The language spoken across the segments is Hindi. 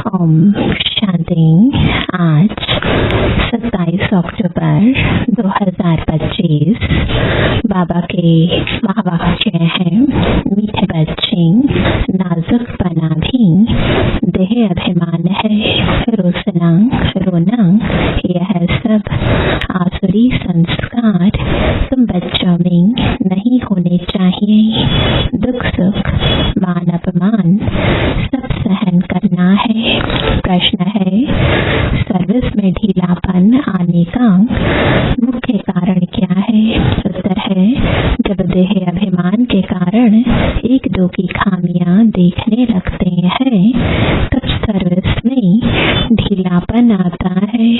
ओम शांति। आज 27 अक्टूबर 2025 बाबा के महावाक्य हैं, मीठे बच्चे, नाजुक बना भी देह अभिमान है, रोसना रोना यह सब आसुरी संस्कार तुम बच्चों में नहीं होने चाहिए। दुख सुख मान अपमान सब सहन करना है। प्रश्न है, सर्विस में ढीलापन आने का मुख्य कारण क्या है? उत्तर है, जब देह अभिमान के कारण एक दो की खामियां देखने लगते हैं तब सर्विस में ढीलापन आता है।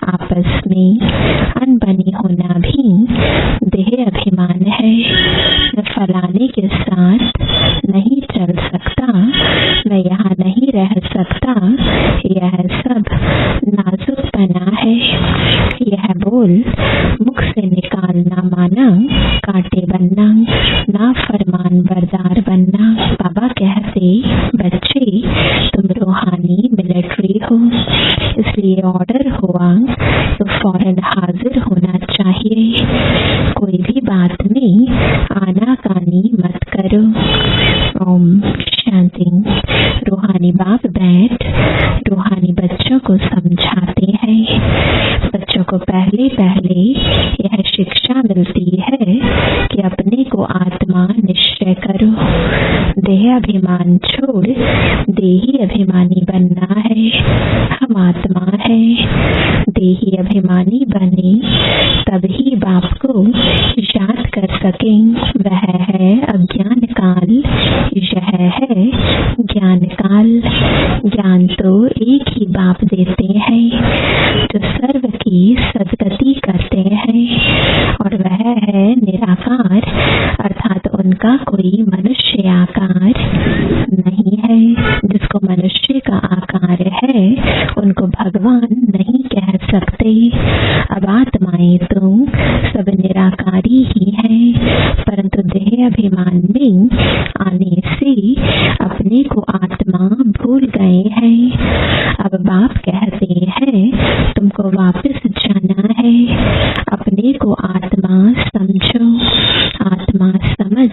आपस में अनबनी होना भी देह अभिमान है। फलाने के साथ नहीं चल सकता, मैं यहाँ नहीं रह सकता, यह सब नाजुक बना है। यह बोल मुख से निकालना माना कांटे बनना, ना फरमान बरदार बनना। बाबा कहते, बच्चे तुम रूहानी मिलिट्री हो, इसलिए ऑर्डर हुआ तो फौरन हाजिर होना चाहिए। कोई भी बात में आनाकानी मत करो। ओम शांति। रूहानी बाप बैठ रूहानी बच्चों को समझाते हैं। बच्चों को पहले पहले यह शिक्षा मिलती है कि अपने को आत्मा निश्चय करो। देह अभिमान छोड़ देही अभिमानी बनना है। हम आत्मा है, देही अभिमानी बने तभी बाप को याद कर सकें। वह है अज्ञान काल, यह है ज्ञान काल। ज्ञान तो एक ही बाप देते हैं जो सर्व की सदगति करते हैं, और वह है निराकार, अर्थात उनका कोई मनुष्य आकार नहीं है। जिसको मनुष्य का आकार है उनको भगवान नहीं कह सकते। अब आत्माएं तो सब निराकारी ही है, परंतु देह अभिमान में आने से अपने को आत्मा भूल गए हैं। अब बाप कहते हैं, तुमको वापस जाना है, अपने को आत्मा समझो। आत्मा समझ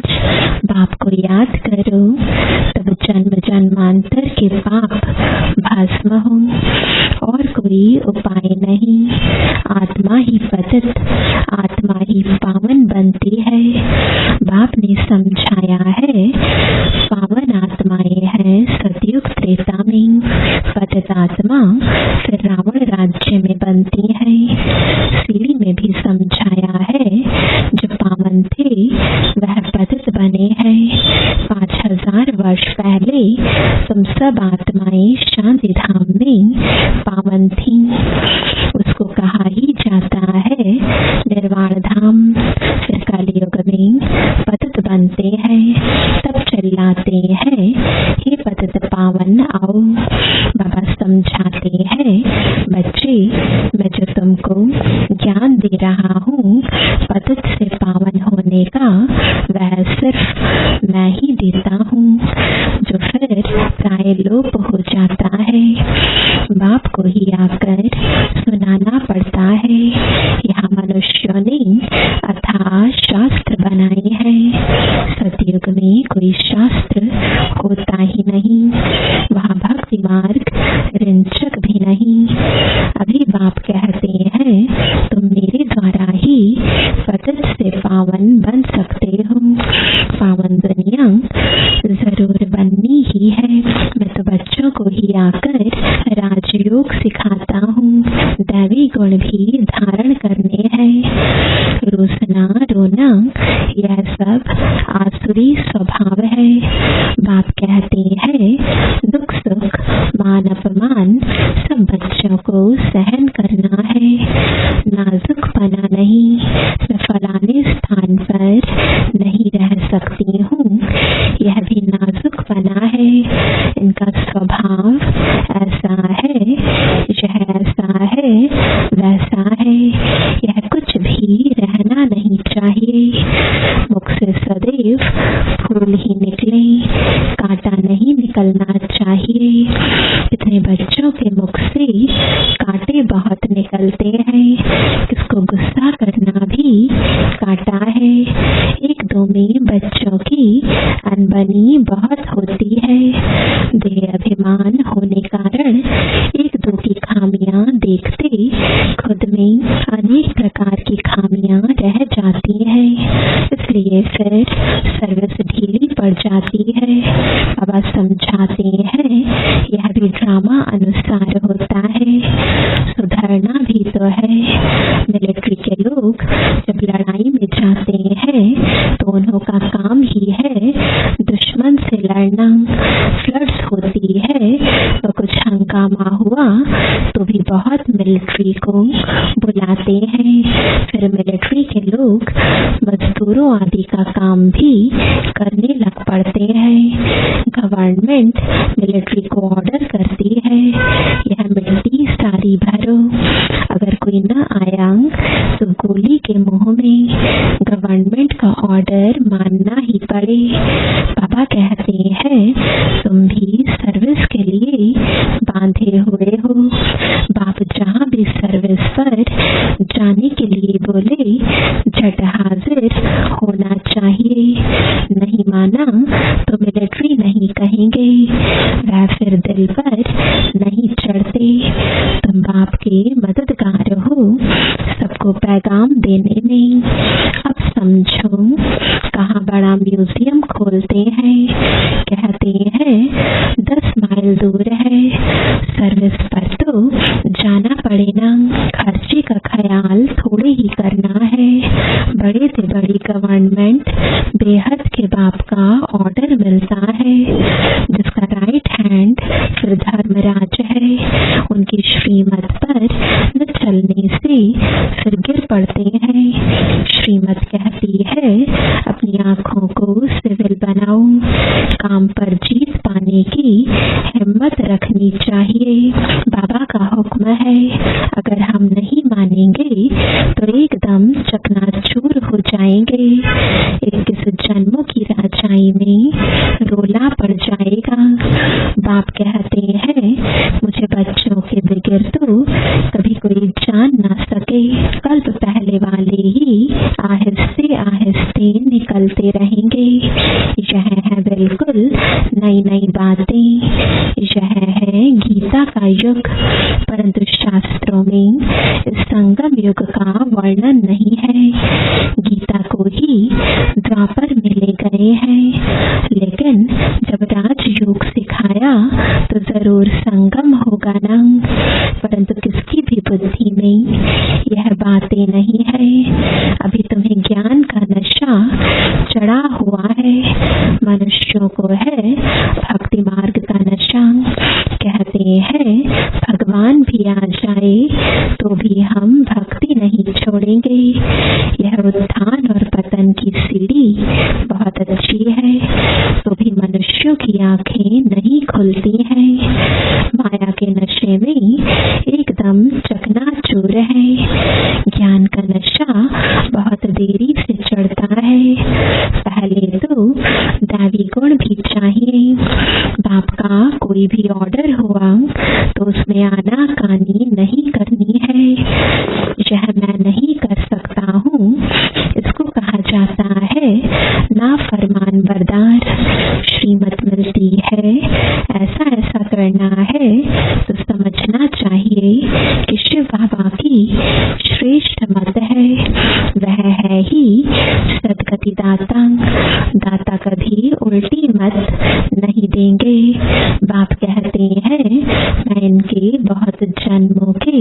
बाप को याद करो, तब जन्म जन्मांतर के पाप भस्म हो, और कोई उपाय नहीं। आत्मा ही पतित, आत्मा ही पावन बनती है। बाप ने समझाया है, पावन आत्माएं हैं सतयुग त्रेता में, पतित आत्मा फिर रावण राज्य में बनती है। सीढ़ी में भी समझाया है, जो पावन थे वह पतित बने हैं। 5000 वर्ष पहले तुम सब आत्माएं शांति धाम में पावन थी। उसको कहा ही जाता है निर्वाण धाम। फिर कलयुग में पतित बनते हैं, तब चिल्लाते हैं, हे पतित पावन आओ। बाबा समझाते हैं, बच्चे मैं जो तुमको ज्ञान दे रहा हूँ पतित से पावन होने का, वह सिर्फ मैं ही देता हूँ, जो फिर प्राय लोप हो जाता है। बाप को ही आकर सुनाना पड़ता है। यहाँ मनुष्यों ने अथाह शास्त्र बनाए हैं। सतयुग में कोई शास्त्र होता ही नहीं, वहाँ भक्ति मार्ग रिंचक भी नहीं। अभी बाप कहते हैं, तुम मेरे द्वारा ही पतित से पावन बन सकते हो। पावन दुनिया जरूर बननी ही है। मैं तो बच्चों को ही आकर राजयोग सिखाता हूँ, दैवी गुण भी धारण करने हैं। रोसना रोना यह सब आसुरी स्वभाव है। बाप कहते हैं, दुख सुख मान अपमान सब बच्चों को सहन करना है। नाजुक बना नहीं, मैं फलाने स्थान पर नहीं रह सकती हूँ, यह भी नाजुक बना है। इनका स्वभाव ऐसा है, यह ऐसा है, वैसा है, यह कुछ भी रहना नहीं चाहिए। मुख से सदैव फूल ही निकले, कांटा नहीं निकलना चाहिए। इतने अपने बच्चों के मुख से कांटे बहुत निकलते हैं, किसको गुस्सा करना भी काटा है। एक दो में बच्चों की अनबनी बहुत होती है। देह अभिमान होने कारण एक दो की खामियां देखते खुद में अनेक प्रकार की खामियां रह जाती है, इसलिए फिर सर्विस ढीली पड़ जाती है। बाबा समझाते हैं यह भी ड्रामा अनुसार होता है, सुधरना भी तो है। मिलिट्री के लोग जब लड़ाई में जाते हैं तो उन्हों का काम ही है दुश्मन से लड़ना। फ्लड्स होती है तो कुछ हंगामा हुआ तो भी बहुत मिलिट्री को बुलाते हैं, फिर मिलिट्री के लोग मजदूरों आदि का काम भी करने लग पड़ते हैं। गवर्नमेंट मिलिट्री को ऑर्डर करती है यह मिट्टी सारी भरो, अगर कोई न आया तो गोली के मुंह में। गवर्नमेंट का ऑर्डर मानना ही पड़े। बाबा कहते हैं तुम भी सर्विस के लिए बांधे हुए हो। बाप जहाँ भी सर्विस पर जाने के लिए बोले झट हाजिर होना चाहिए, नहीं माना तो मिलिट्री नहीं कहेंगे, वह फिर दिल पर नहीं चढ़ते। तुम बाप के मददगार हो सबको पैगाम देने में। अब समझो कहाँ बड़ा म्यूजियम खोलते हैं, कहते हैं 10 माइल दूर है, सर्विस पर तो जाना पड़े ना। खर्चे का ख्याल थोड़े ही करना है। बड़े से बड़ी गवर्नमेंट बेहद के बाप का ऑर्डर मिलता है, जिसका राइट हैंड फिर धर्मराज है। उनकी श्रीमत पर न चलने से फिर गिर पड़ते हैं। श्रीमत कहती है अपनी आंखों को सिविल बनाओ, काम पर जीत पाने की हिम्मत रखनी चाहिए। बाबा का हुक्म है, अगर हम नहीं मानेंगे तो एकदम चकनाचूर हो जाएंगे। 21 जन्मों की राजाई में रोला पड़ जाएगा। बाप कहते हैं मुझे बच्चों के बगैर तो कभी कोई जान ना सके। कल्प पहले वाले ही आहिस्ते आहिस्ते निकलते रहेंगे। यह है बिल्कुल नई नई बातें, यह है गीता का युग, परंतु शास्त्रों में इस संगम युग का वर्णन नहीं है। गीता को ही द्वापर में ले गए हैं, लेकिन जब राजयोग सिखाया तो जरूर संगम होगा ना, परंतु किसकी भी बुद्धि में यह बातें नहीं है। अभी तुम्हें ज्ञान का नशा चढ़ा हुआ है, मनुष्यों को है भक्ति मार्ग का नशा। कहते हैं भगवान भी आ जाए तो भी हम भक्ति नहीं छोड़ेंगे। यह उत्थान और पतन की सीढ़ी बहुत अच्छी है, तो भी मनुष्यों की आंखें नहीं खुलती हैं। माया के नशे में एकदम चकनाचूर है। ज्ञान का नशा बहुत देरी से चढ़ता है। पहले तो दैवी गुण भी चाहिए। बाप का कोई भी ऑर्डर हुआ तो उसमें आनाकानी नहीं करनी है। यह मैं नहीं कर सकता हूँ, इसको कहा जाता है ना फरमान बरदार। श्रीमत मिलती है ऐसा ऐसा करना है तो समझना चाहिए कि शिव बाबा की श्रेष्ठ मत है, वह है ही सदगति दाता। दाता कभी उल्टी मत नहीं देंगे। बाप कहते हैं मैं इनके बहुत जन्मों के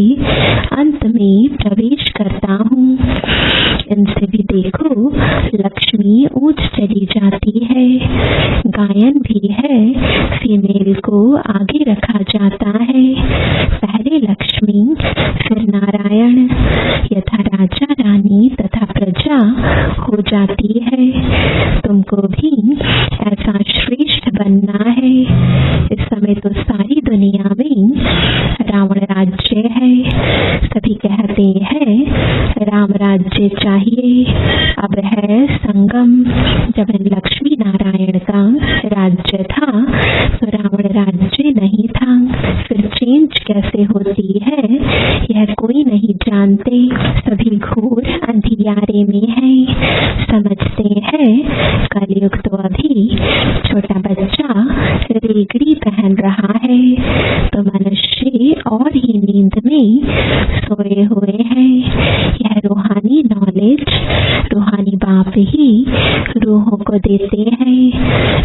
अंत में प्रवेश करता हूँ। इनसे भी देखो लक्ष्मी ऊंच चली जाती है। गायन भी है, फीमेल को आगे रखा जाता है। पहले लक्ष्मी फिर नारायण, यथा राजा रानी तथा प्रजा हो जाती है। तुमको भी ऐसा श्रेष्ठ बनना है। इस समय तो सारी दुनिया में रावण राज्य है। सभी कहते हैं राम राज्य चाहिए। अब है संगम। जब लक्ष्मी नारायण का राज्य था तो रावण राज्य नहीं था। फिर कैसे होती है यह कोई नहीं जानते, सभी घोर अंधियारे में है। समझते हैं कलयुग तो अभी छोटा बच्चा रेगड़ी पहन रहा है, तो मनुष्य और ही नींद में सोए हुए हैं। यह रूहानी नॉलेज रूहानी बाप ही रूहों को देते हैं,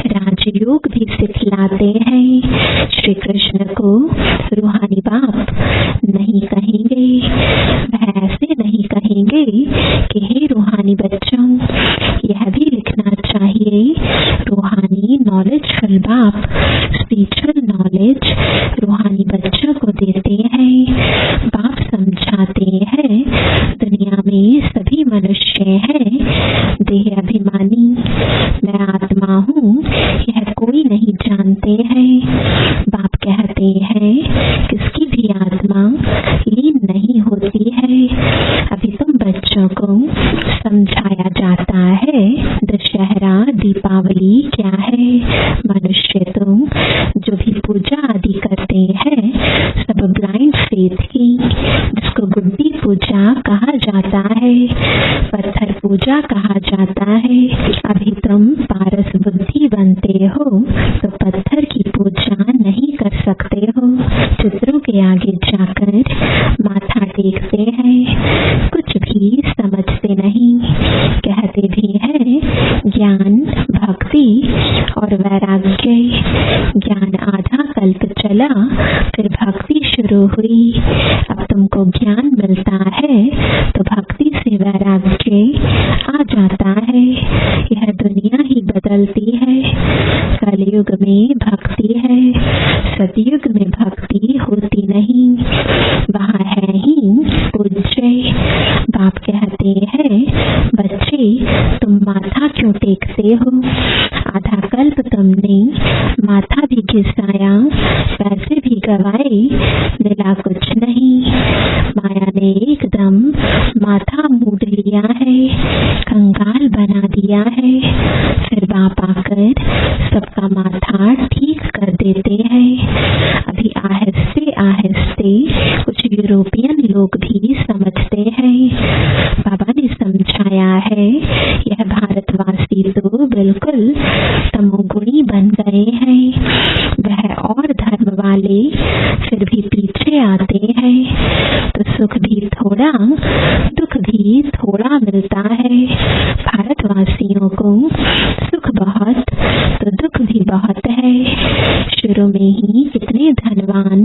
राजयोग भी सिखलाते हैं। श्री कृष्ण को रूहानी बाप नहीं कहेंगे, वह ऐसे नहीं कहेंगे कि हे रूहानी बच्चों, यह भी लिखना चाहिए रूहानी नॉलेजफुल बाप स्पिरिचुअल नॉलेज रूहानी बच्चों को देते हैं। बाप समझाते हैं दुनिया में सभी मनुष्य हैं देह अभिमानी, मैं आत्मा हूँ यह कोई नहीं जानते हैं। बाप कहते हैं किसकी भी आत्मा लीन नहीं होती है। अभी तुम बच्चों को समझाया जाता है दशहरा दीपावली क्या है। मनुष्य तुम जो भी पूजा आदि करते हैं सब ब्लाइंड फेथ की, जिसको गुड्डी पूजा कहा जाता है, पत्थर पूजा कहा जाता है। अभी तुम पारस बुद्धि बनते हो तो पत्थर की पूजा नहीं कर सकते हो। चित्रों के आगे जाकर माथा टेकते हैं, कुछ भी समझते नहीं। कहते भी हैं ज्ञान भक्ति और वैराग्य। ज्ञान आधा कल्प चला फिर भक्ति शुरू हुई। अब तुमको ज्ञान मिलता है तो भक्ति से वैराग्य आ जाता है। यह दुनिया ही बदलती है। कलयुग में भक्ति है, सतयुग में भक्ति होती नहीं। वहाँ है ही पूज्य। बाप कहते हैं बच्चे तुम माथा क्यों टेकते हो? आधा कल्प तुमने माथा भी घिसाया, पैसे भी गवाए, मिला कुछ नहीं। माया ने एकदम माथा मूड लिया है, कंगाल बना दिया है। फिर बाप आकर सबका माथा ठीक कर देते हैं। अभी आहिस्ते आहिस्ते कुछ यूरोपियन लोग भी समझते हैं। बाबा ने समझाया है यह भारतवासी तो बिल्कुल तमोगुणी बन गए हैं। वह और धर्म वाले फिर भी पीछे आते हैं तो सुख भी थोड़ा दुख भी थोड़ा मिलता है। भारतवासियों को सुख बहुत तो दुख भी बहुत है। शुरू में ही कितने धनवान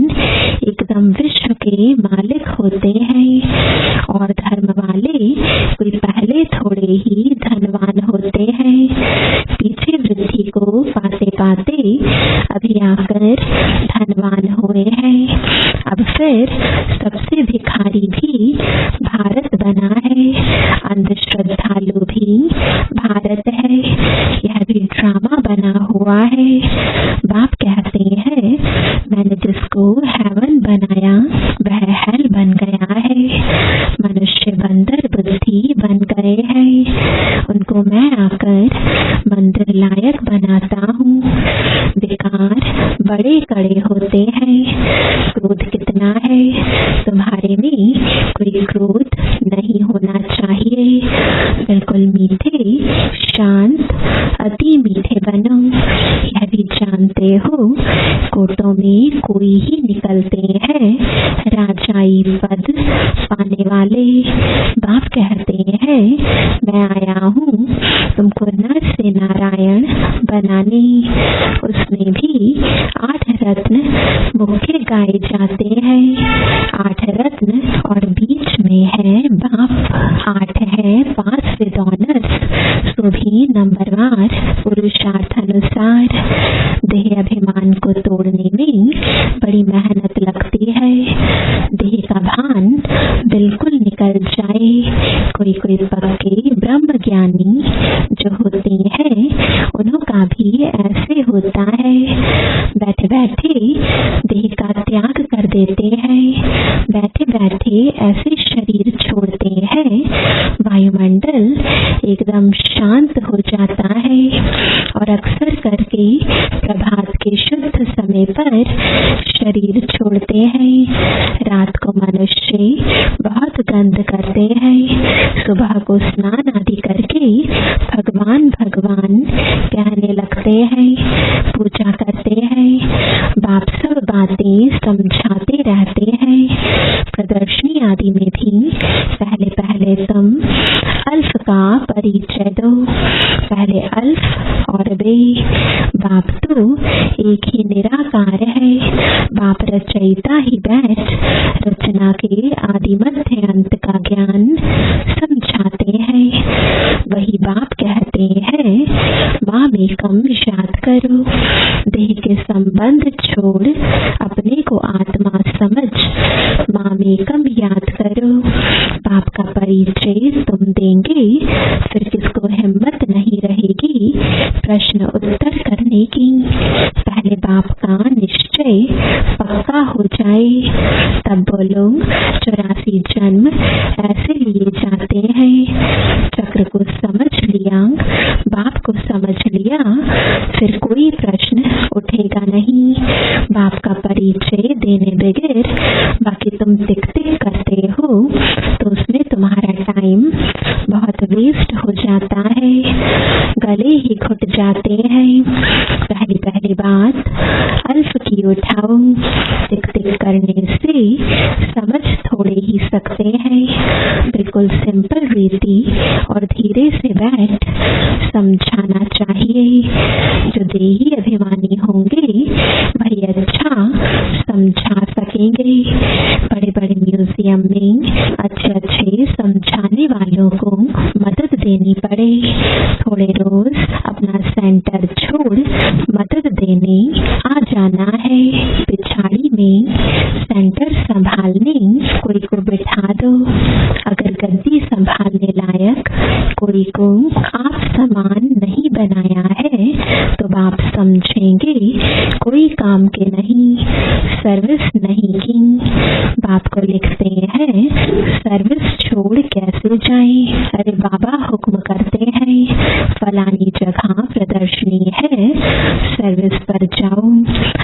एकदम विश्व के मालिक होते हैं और धर्म वाले कोई पहले थोड़े ही धनवान होते हैं। पीछे वृद्धि को पाते पाते अभी आकर धनवान हुए हैं। अब फिर सबसे भिखारी भी भारत बना है, अंधश्रद्धालु भी भारत है। यह भी ड्रामा बना हुआ है। बाप कहते हैं मैंने जिसको हेवन बनाया वह हेल बन गया है। मनुष्य बंदर बुद्धि बन गए हैं, उनको मैं आकर मंदिर लायक बनाता हूँ। बेकार बड़े कड़े होते हैं। क्रोध कितना है तुम्हारे में? कोई क्रोध नहीं होना चाहिए। बिल्कुल मीठे शांत अति मीठे बनो। यह भी जानते हो कोटों में कोई ही निकलते हैं राजाई पद पाने वाले। बाप कहते हैं मैं आया हूँ तुमको नर से नारायण बनाने। उसमें भी 8 रत्न मुख्य गाए जाते हैं। 8 रत्न और बीच में है बाप। 8 है 5 विद्वानस, सो भी नंबरवार पुरुषार्थ अनुसार। देह अभिमान को तोड़ने में बड़ी मेहनत लगती है। देह का भान बिल्कुल निकल जाए। कोई कोई पक्के ब्रह्म ज्ञानी जो होते हैं उन्हों का भी ऐसे होता है। बैठे बैठे देह का त्याग कर देते हैं। बैठे बैठे ऐसे शरीर छोड़ते हैं, वायुमंडल एकदम शांत हो जाता है और अक्सर करके प्रभात के शुद्ध समय पर शरीर छोड़ते हैं। रात को मनुष्य बहुत गंध करते हैं, सुबह को स्नान आदि करके भगवान भगवान कहने लगते हैं, पूजा करते हैं, बाप सब बातें समझाते रहते हैं। प्रदर्शनी आदि में भी पहले पहले तुम अल्फ का परिचय दो, पहले अल्फ और बे। बाप तो एक ही निराकार है। बाप रचयिता ही बैठ रचना के आदि मध्य अंत का ज्ञान समझाते हैं। वही बाप कहते हैं, माम एकम याद करो, देह के संबंध छोड़ अपने को आत्मा समझ माम एकम याद करो। बाप का परिचय तुम देंगे, फिर किसको हिम्मत नहीं रहेगी प्रश्न उत्तर करने की। पहले बाप का निश्चय पक्का हो जाए, तब बोलो 84 जन्म ऐसे लिए जाते हैं। चक्र को समझ लिया, बाप को समझ लिया, फिर कोई प्रश्न उठेगा नहीं। बाप का परिचय देने बगैर बाकी तुम टिक टिक करते हो तो उसमें तुम्हारा टाइम बहुत वेस्ट हो जाता है, गले ही घुट जाते हैं। पहली पहली बात अल्फ की उठाओ, टिक टिक करने से समझ थोड़े ही सकते हैं। बिल्कुल सिंपल रीति और धीरे से बैठ समझाना चाहिए। जो देही अभिमानी होंगे वही अच्छा समझा सकेंगे। बड़े बड़े म्यूजियम में अच्छे अच्छे समझाने वालों को मदद देनी पड़े। थोड़े रोज अपना सेंटर छोड़ मदद देने आ जाना है। पिछाड़ी में सेंटर संभालने कोई को बिठा दो। अगर गद्दी संभालने लायक कोई को आप समान नहीं बनाया है तो बाप समझेंगे कोई काम के नहीं, सर्विस नहीं की। बाप को लिखते हैं, सर्विस छोड़ कैसे जाए। अरे बाबा हुक्म करते हैं, फलानी जगह प्रदर्शनी है, सर्विस पर जाओ।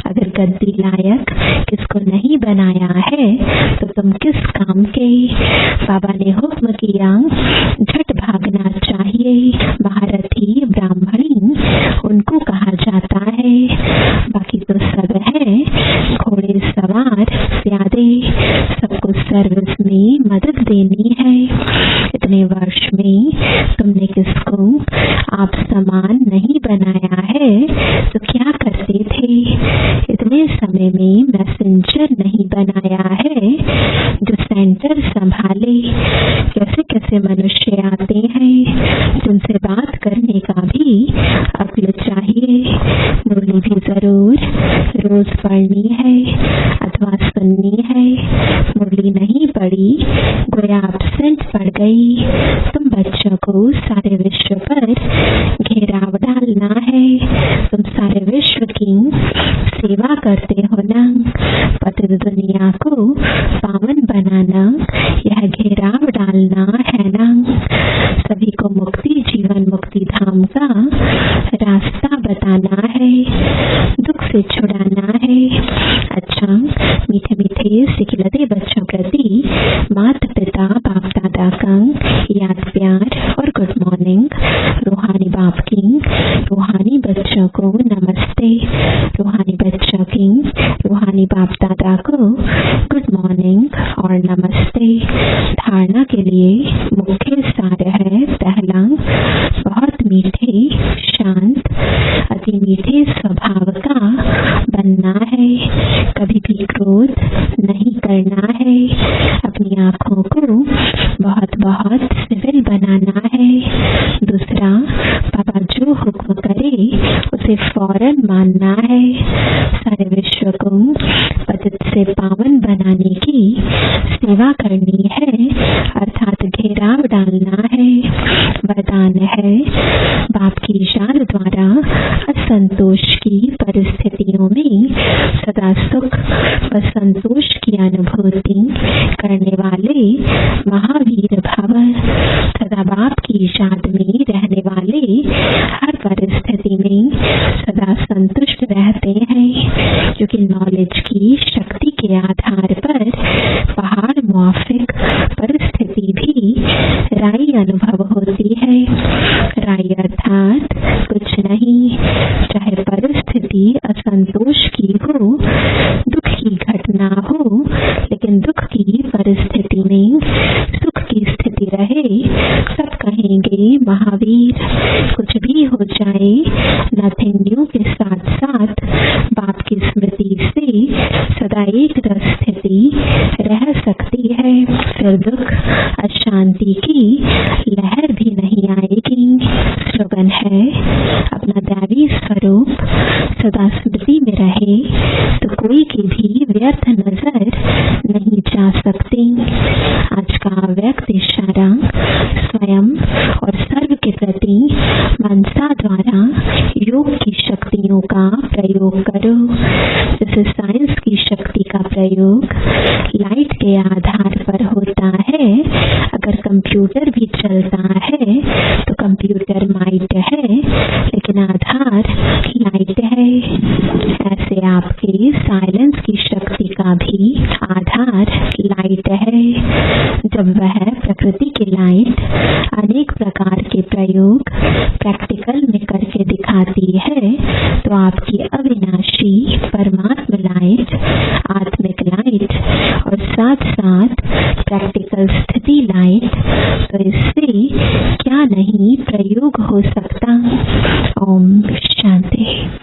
अगर गद्दी लायक किसको नहीं बनाया है तो तुम किस काम के। बाबा ने हुक्म किया, झट भागना चाहिए। महारथी ब्राह्मणी उनको कहा जाता है, बाकी तो सब है घोड़े सवार प्यादे, सबको सर्विस में मदद देनी है। इतने वर्ष में तुमने किसको आप समान नहीं बनाया है तो क्या करते थे। इतने समय में मैसेंजर नहीं बनाया है जो सेंटर संभाले। कैसे कैसे मनुष्य आते हैं जिनसे बात करने का भी अक्ल चाहिए। मुरली भी जरूर रोज पढ़नी है अथवा सुननी है। मुरली नहीं पढ़ी, गोया एब्सेंट पड़ गई। तुम बच्चों को सारे विश्व पर घेराव डालना है। तुम सारे विश्व की सेवा करते हो ना। पतित दुनिया को पावन बनाना यह घेराव डालना है ना। सभी को मुक्ति जीवन मुक्ति धाम का रास्ता बताना है, दुख से छुड़ाना है। अच्छा, मीठे मीठे सिखिलते बच्चों प्रति माता पिता बाप दादा का याद प्यार और गुड मॉर्निंग। रूहानी बाप की रूहानी बच्चों को नमस्ते। रूहानी बच्चों की रूहानी बाप दादा को गुड मॉर्निंग और नमस्ते। धारणा के लिए मुख्य सार है, पहला बहुत मीठे शांत अति मीठे स्वभाव का बनना है। कभी भी क्रोध नहीं करना है। अपनी आंखों को बहुत बहुत सिविल बनाना है। दूसरा, पापा जो हुक्म करे उसे फौरन मानना है। सारे विश्व को पतित से पावन बनाने की सेवा करनी है, अर्थात घेराव डालना है। वरदान है, बाप की शान द्वारा असंतोष की परिस्थितियों में सदा सुख सुख व संतोष की अनुभूति करने वाले महावीर भव। सदा बाप की याद में रहने वाले हर परिस्थिति में सदा संतुष्ट रहते हैं, क्योंकि नॉलेज की शक्ति के आधार पर पहाड़ माफिक परिस्थिति भी राई अनुभव होती है। राई अर्थात कुछ नहीं, चाहे परिस्थिति असंतोष की हो, दुख की घटना हो, लेकिन दुख की परिस्थिति में सुख की स्थिति रहे, सब कहेंगे महावीर। कुछ भी हो जाए, नथिंग न्यू के साथ साथ बाप की स्मृति से सदा एक स्थिति रह सकती है। फिर दुख अशांति की लहर भी नहीं आएगी। स्लोगन है, अपना दैवी स्वरूप सदा स्मृति में रहे तो कोई की भी व्यर्थ नजर नहीं जा सकती। आज का व्यक्त इशारा स्वयं और सर्व के प्रति मनसा द्वारा योग की शक्तियों का प्रयोग करो। जैसे साइंस की शक्ति का प्रयोग लाइट के आधार पर होता है, अगर कंप्यूटर भी चलता है तो कंप्यूटर माइट है, लेकिन आधार लाइट है। ऐसे आपके साइलेंस की शक्ति का भी आधार लाइट है। जब वह प्रकृति की लाइट अनेक प्रकार के प्रयोग प्रैक्टिकल में करके दिखाती है, तो आपकी अविनाशी परमात्मा लाइट, आत्मिक लाइट और साथ साथ प्रैक्टिकल स्थिति लाइट, तो इससे क्या नहीं प्रयोग हो सकता। ओम शांति।